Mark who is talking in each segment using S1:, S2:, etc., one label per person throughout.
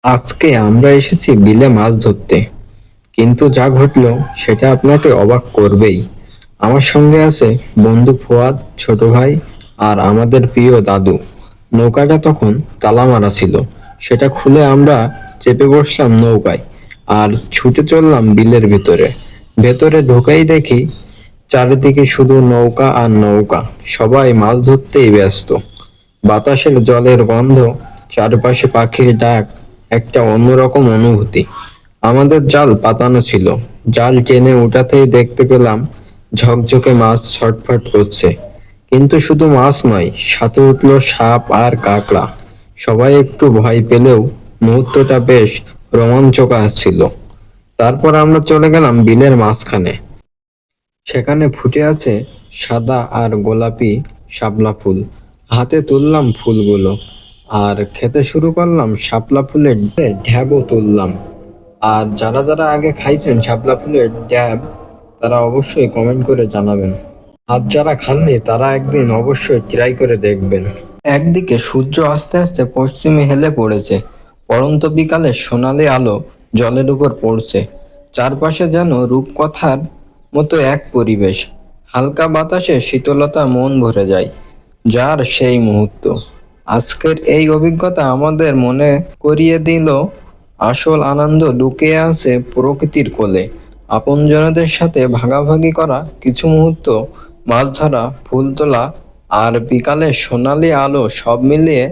S1: আজকে আমরা এসেছি বিলে মাছ ধরতে, কিন্তু যা ঘটলো সেটা আপনাকে অবাক করবেই। আমার সঙ্গে আছে বন্ধু ফুয়াদ, ছোট ভাই আর আমাদের প্রিয় দাদু। নৌকাটা তখন তালা মারা ছিল, সেটা খুলে আমরা চেপে বসলাম নৌকায় আর ছুটে চললাম বিলের ভিতরে। ভেতরে ঢোকাই দেখি চারিদিকে শুধু নৌকা আর নৌকা, সবাই মাছ ধরতেই ব্যস্ত। বাতাসের জলের গন্ধ, চারপাশে পাখির ডাক, একটা অন্যরকম অনুভূতি। আমাদের জাল পাতানো ছিল, জাল টেনে উঠাতেই দেখতে পেলাম ঝকঝকে মাছ ছটফট করছে। কিন্তু শুধু মাছ নয়, সাথে উঠলো সাপ আর কাঁকড়া। সবাই একটু ভয় পেলেও মুহূর্তটা বেশ রোমাঞ্চকর ছিল। তারপর আমরা চলে গেলাম বিলের মাঝখানে। সেখানে ফুটে আছে সাদা আর গোলাপি শাপলা ফুল। হাতে তুললাম ফুলগুলো আর খেতে শুরু করলাম। শাপলা ফুলের ঢ্যাবও তুললাম। আর যারা যারা আগে খাইছেন শাপলা ফুলের ঢ্যাব, তারা অবশ্যই কমেন্ট করে জানাবেন। আর যারা খাননি তারা একদিন অবশ্যই ট্রাই করে দেখবেন। একদিকে সূর্য আস্তে আস্তে পশ্চিমে হেলে পড়েছে, পড়ন্ত বিকালে সোনালি আলো জলের উপর পড়ছে। চারপাশে যেন রূপকথার মতো এক পরিবেশ। হালকা বাতাসে শীতলতা মন ভরে যায়। যার সেই মুহূর্ত, আজকের এই অভিজ্ঞতা আমাদের মনে করিয়ে দিল আসল আনন্দ লুকিয়ে আছে প্রকৃতির কোলে। আপনজনদের সাথে ভাগাভাগি করা কিছু মুহূর্ত, মাছ ধরা, ফুল তোলা আর বিকালের সোনালি আলো, সব মিলিয়ে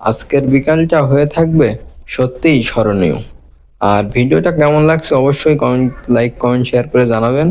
S1: আজকের বিকালটা হয়ে থাকবে সত্যিই স্মরণীয়। আর ভিডিওটা কেমন লাগছে অবশ্যই কমেন্ট, লাইক, কমেন্ট, শেয়ার করে জানাবেন।